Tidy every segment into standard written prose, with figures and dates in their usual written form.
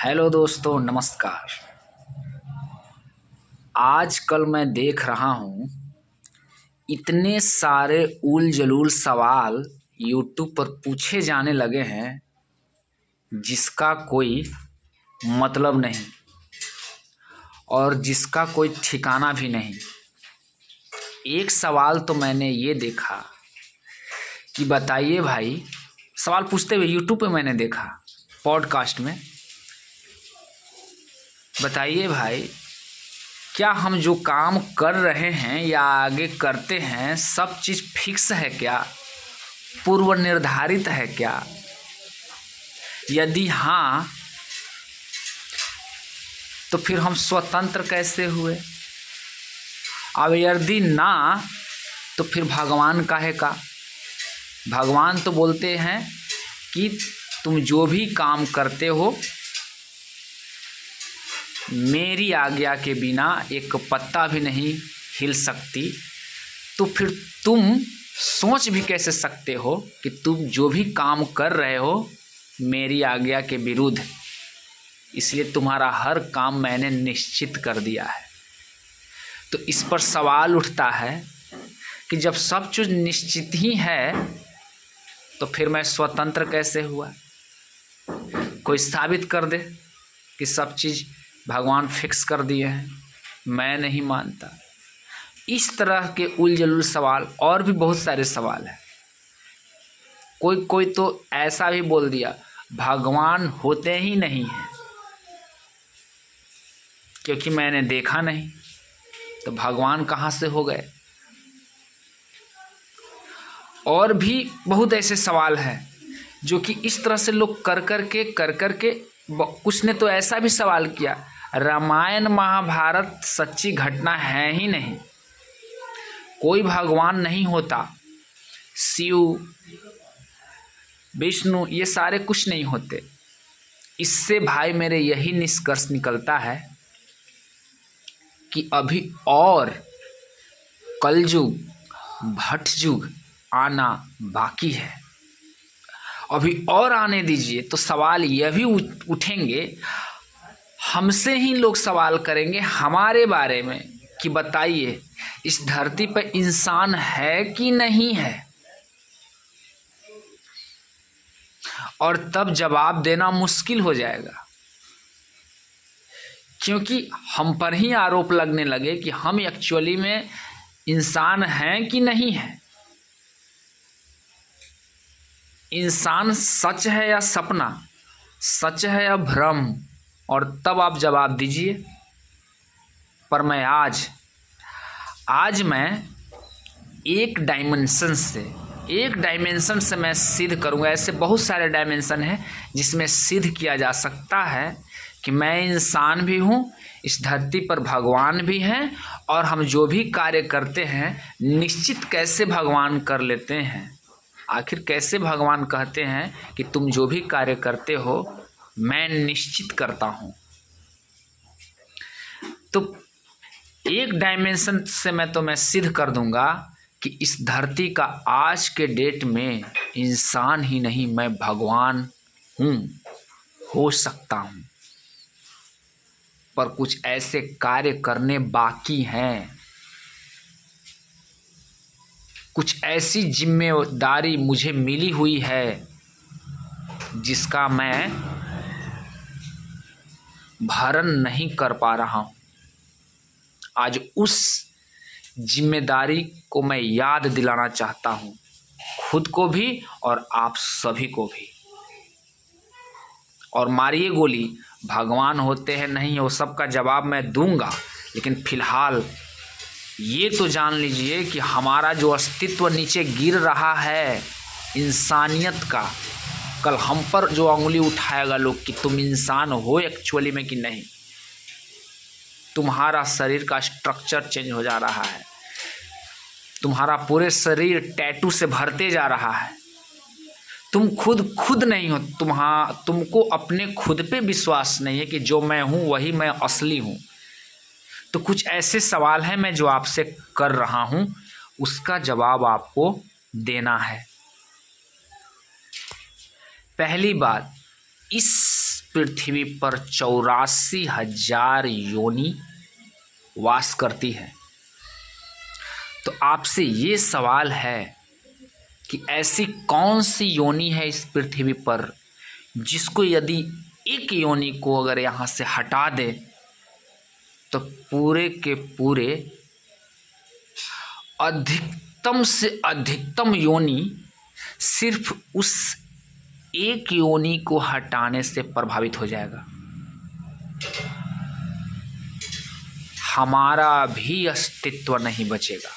Hello दोस्तों, नमस्कार। आजकल मैं देख रहा हूँ इतने सारे उल जलूल सवाल यूट्यूब पर पूछे जाने लगे हैं जिसका कोई मतलब नहीं और जिसका कोई ठिकाना भी नहीं। एक सवाल तो मैंने ये देखा कि बताइए भाई, सवाल पूछते हुए यूट्यूब पे मैंने देखा पॉडकास्ट में, बताइए भाई, क्या हम जो काम कर रहे हैं या आगे करते हैं सब चीज़ फिक्स है क्या, पूर्व निर्धारित है क्या? यदि हाँ, तो फिर हम स्वतंत्र कैसे हुए? अब यदि ना, तो फिर भगवान काहे का? भगवान तो बोलते हैं कि तुम जो भी काम करते हो मेरी आज्ञा के बिना एक पत्ता भी नहीं हिल सकती। तो फिर तुम सोच भी कैसे सकते हो कि तुम जो भी काम कर रहे हो मेरी आज्ञा के विरुद्ध? इसलिए तुम्हारा हर काम मैंने निश्चित कर दिया है। तो इस पर सवाल उठता है कि जब सब चीज़ निश्चित ही है तो फिर मैं स्वतंत्र कैसे हुआ? कोई साबित कर दे कि सब चीज़ भगवान फिक्स कर दिए हैं। मैं नहीं मानता। इस तरह के उल जलूल सवाल और भी बहुत सारे सवाल हैं। कोई तो ऐसा भी बोल दिया भगवान होते ही नहीं हैं, क्योंकि मैंने देखा नहीं। तो भगवान कहाँ से हो गए? और भी बहुत ऐसे सवाल हैं जो कि इस तरह से लोग कर कर के कुछ ने तो ऐसा भी सवाल किया, रामायण महाभारत सच्ची घटना है ही नहीं, कोई भगवान नहीं होता, शिव विष्णु ये सारे कुछ नहीं होते। इससे भाई मेरे यही निष्कर्ष निकलता है कि अभी और कलयुग भट युग आना बाकी है। अभी और आने दीजिए तो सवाल यह भी उठेंगे, हमसे ही लोग सवाल करेंगे हमारे बारे में कि बताइए इस धरती पर इंसान है कि नहीं है। और तब जवाब देना मुश्किल हो जाएगा, क्योंकि हम पर ही आरोप लगने लगे कि हम एक्चुअली में इंसान हैं कि नहीं है। इंसान सच है या सपना, सच है या भ्रम, और तब आप जवाब दीजिए। पर मैं आज मैं एक डायमेंशन से मैं सिद्ध करूंगा। ऐसे बहुत सारे डायमेंशन हैं जिसमें सिद्ध किया जा सकता है कि मैं इंसान भी हूँ, इस धरती पर भगवान भी हैं, और हम जो भी कार्य करते हैं निश्चित कैसे भगवान कर लेते हैं। आखिर कैसे भगवान कहते हैं कि तुम जो भी कार्य करते हो मैं निश्चित करता हूँ? तो एक डायमेंशन से मैं सिद्ध कर दूंगा कि इस धरती का आज के डेट में इंसान ही नहीं, मैं भगवान हूँ, हो सकता हूँ। पर कुछ ऐसे कार्य करने बाकी हैं, कुछ ऐसी जिम्मेदारी मुझे मिली हुई है जिसका मैं भरण नहीं कर पा रहा हूँ। आज उस जिम्मेदारी को मैं याद दिलाना चाहता हूँ, खुद को भी और आप सभी को भी। और मारिए गोली, भगवान होते हैं नहीं, वो सब का जवाब मैं दूंगा। लेकिन फिलहाल ये तो जान लीजिए कि हमारा जो अस्तित्व नीचे गिर रहा है इंसानियत का, कल हम पर जो उंगली उठाएगा लोग कि तुम इंसान हो एक्चुअली में कि नहीं, तुम्हारा शरीर का स्ट्रक्चर चेंज हो जा रहा है, तुम्हारा पूरे शरीर टैटू से भरते जा रहा है, तुम खुद नहीं हो, तुमको अपने खुद पे विश्वास नहीं है कि जो मैं हूँ वही मैं असली हूँ। तो कुछ ऐसे सवाल हैं मैं जो आपसे कर रहा हूँ, उसका जवाब आपको देना है। पहली बात, इस पृथ्वी पर 84,000 योनि वास करती है। तो आपसे ये सवाल है कि ऐसी कौन सी योनि है इस पृथ्वी पर जिसको यदि एक योनि को अगर यहाँ से हटा दे तो पूरे के पूरे अधिकतम से अधिकतम योनि सिर्फ उस एक योनि को हटाने से प्रभावित हो जाएगा। हमारा भी अस्तित्व नहीं बचेगा।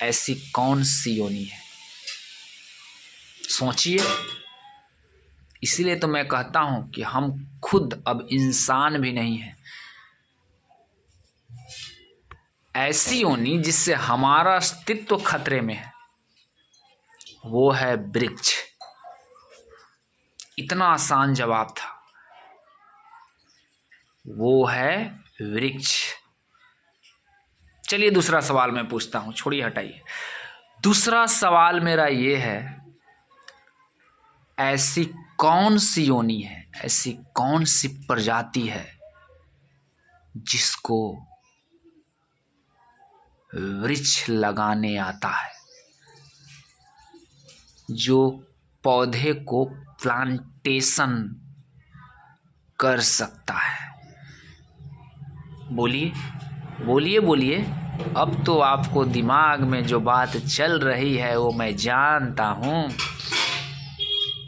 ऐसी कौन सी योनि है, सोचिए। इसीलिए तो मैं कहता हूं कि हम खुद अब इंसान भी नहीं हैं। ऐसी योनि जिससे हमारा अस्तित्व खतरे में है वो है वृक्ष। इतना आसान जवाब था, वो है वृक्ष। चलिए दूसरा सवाल मैं पूछता हूं, छोड़िए हटाइए। दूसरा सवाल मेरा ये है, ऐसी कौन सी योनि है, ऐसी कौन सी प्रजाति है जिसको वृक्ष लगाने आता है, जो पौधे को प्लांटेशन कर सकता है? बोलिए बोलिए बोलिए। अब तो आपको दिमाग में जो बात चल रही है वो मैं जानता हूँ।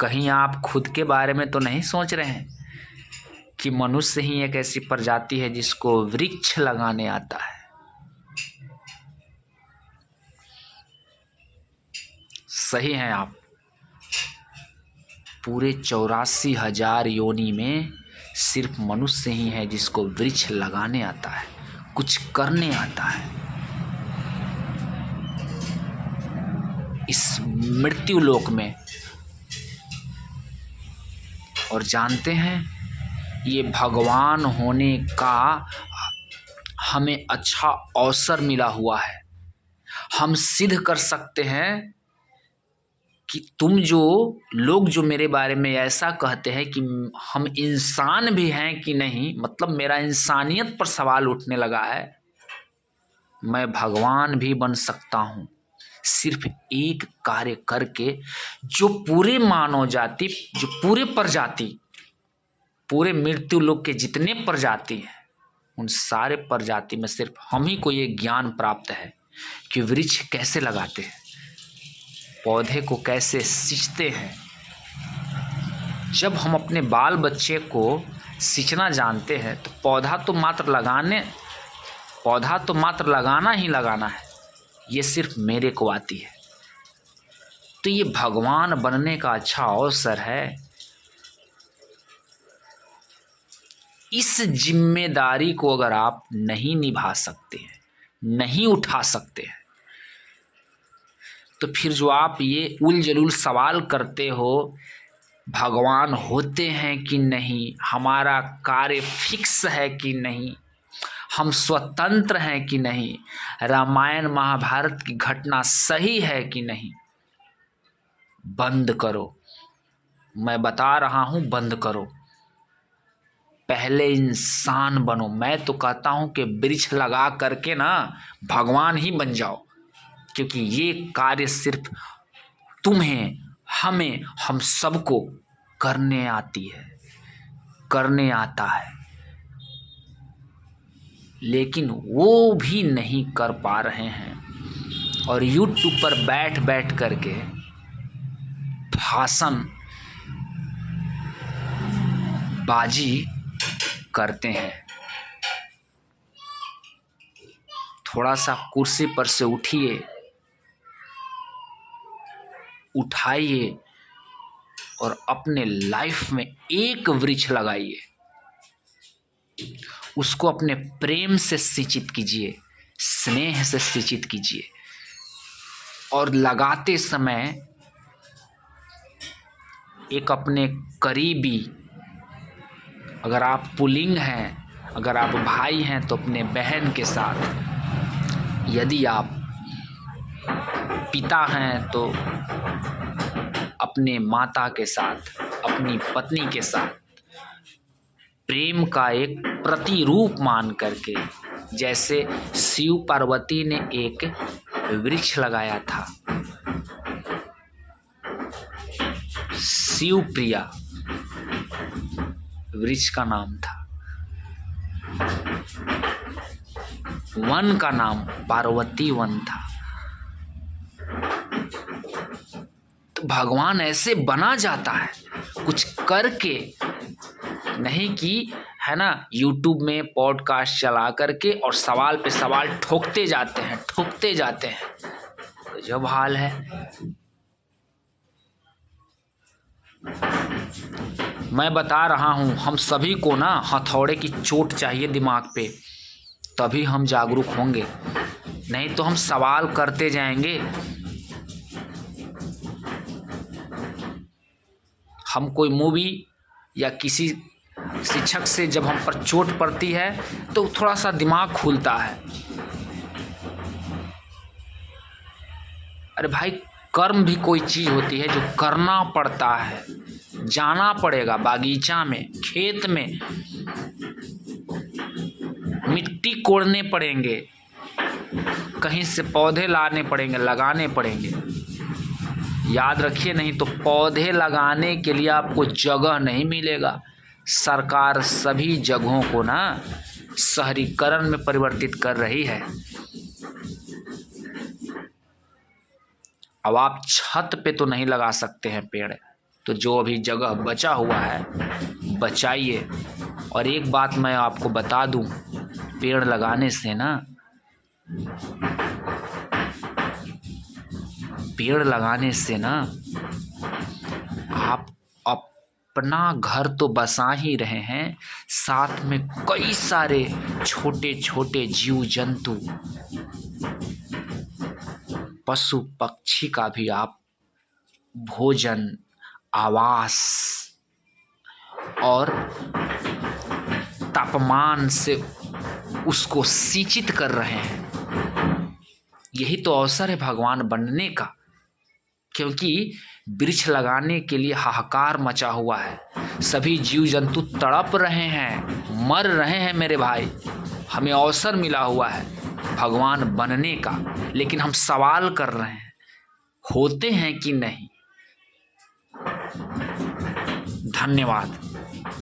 कहीं आप खुद के बारे में तो नहीं सोच रहे हैं कि मनुष्य ही एक ऐसी प्रजाति है जिसको वृक्ष लगाने आता है? सही हैं आप। पूरे 84,000 योनि में सिर्फ मनुष्य ही है जिसको वृक्ष लगाने आता है, कुछ करने आता है। इस मृत्यु लोक में। और जानते हैं, ये भगवान होने का हमें अच्छा अवसर मिला हुआ है। हम सिद्ध कर सकते हैं कि तुम जो लोग जो मेरे बारे में ऐसा कहते हैं कि हम इंसान भी हैं कि नहीं, मतलब मेरा इंसानियत पर सवाल उठने लगा है। मैं भगवान भी बन सकता हूँ सिर्फ एक कार्य करके, जो पूरे मानव जाति, जो पूरे प्रजाति, पूरे मृत्यु लोक के जितने प्रजाति हैं, उन सारे प्रजाति में सिर्फ हम ही को ये ज्ञान प्राप्त है कि वृक्ष कैसे लगाते हैं, पौधे को कैसे सींचते हैं। जब हम अपने बाल बच्चे को सींचना जानते हैं तो पौधा तो मात्र लगाना ही लगाना है। ये सिर्फ मेरे को आती है। तो ये भगवान बनने का अच्छा अवसर है। इस जिम्मेदारी को अगर आप नहीं निभा सकते हैं, नहीं उठा सकते हैं, तो फिर जो आप ये उलझुल सवाल करते हो, भगवान होते हैं कि नहीं, हमारा कार्य फिक्स है कि नहीं, हम स्वतंत्र हैं कि नहीं, रामायण महाभारत की घटना सही है कि नहीं, बंद करो। मैं बता रहा हूँ, बंद करो। पहले इंसान बनो। मैं तो कहता हूँ कि वृक्ष लगा करके ना भगवान ही बन जाओ, क्योंकि ये कार्य सिर्फ तुम्हें, हमें, हम सबको करने आती है, करने आता है। लेकिन वो भी नहीं कर पा रहे हैं और यूट्यूब पर बैठ बैठ करके भाषण बाजी करते हैं। थोड़ा सा कुर्सी पर से उठाइए और अपने लाइफ में एक वृक्ष लगाइए। उसको अपने प्रेम से सिंचित कीजिए, स्नेह से सिंचित कीजिए। और लगाते समय एक अपने करीबी, अगर आप पुल्लिंग हैं, अगर आप भाई हैं तो अपने बहन के साथ, यदि आप पिता हैं तो अपने माता के साथ, अपनी पत्नी के साथ, प्रेम का एक प्रतिरूप मान करके, जैसे शिव पार्वती ने एक वृक्ष लगाया था, शिव प्रिया वृक्ष का नाम था, वन का नाम पार्वती वन था। तो भगवान ऐसे बना जाता है कुछ करके, नहीं कि है ना यूट्यूब में पॉडकास्ट चला करके और सवाल पे सवाल ठोकते जाते हैं। तो जब हाल है, मैं बता रहा हूँ, हम सभी को ना हथौड़े की चोट चाहिए दिमाग पे, तभी हम जागरूक होंगे, नहीं तो हम सवाल करते जाएंगे। हम कोई मूवी या किसी शिक्षक से जब हम पर चोट पड़ती है तो थोड़ा सा दिमाग खुलता है। अरे भाई, कर्म भी कोई चीज़ होती है जो करना पड़ता है, जाना पड़ेगा बागीचा में, खेत में, मिट्टी कोड़ने पड़ेंगे, कहीं से पौधे लाने पड़ेंगे, लगाने पड़ेंगे। याद रखिए, नहीं तो पौधे लगाने के लिए आपको जगह नहीं मिलेगा। सरकार सभी जगहों को ना शहरीकरण में परिवर्तित कर रही है। अब आप छत पे तो नहीं लगा सकते हैं पेड़, तो जो अभी जगह बचा हुआ है बचाइए। और एक बात मैं आपको बता दूं, पेड़ लगाने से ना, आप अपना घर तो बसा ही रहे हैं, साथ में कई सारे छोटे छोटे जीव जंतु, पशु पक्षी का भी आप भोजन, आवास और तापमान से उसको सिंचित कर रहे हैं। यही तो अवसर है भगवान बनने का, क्योंकि वृक्ष लगाने के लिए हाहाकार मचा हुआ है। सभी जीव जंतु तड़प रहे हैं, मर रहे हैं मेरे भाई। हमें अवसर मिला हुआ है भगवान बनने का, लेकिन हम सवाल कर रहे हैं, होते हैं कि नहीं। धन्यवाद।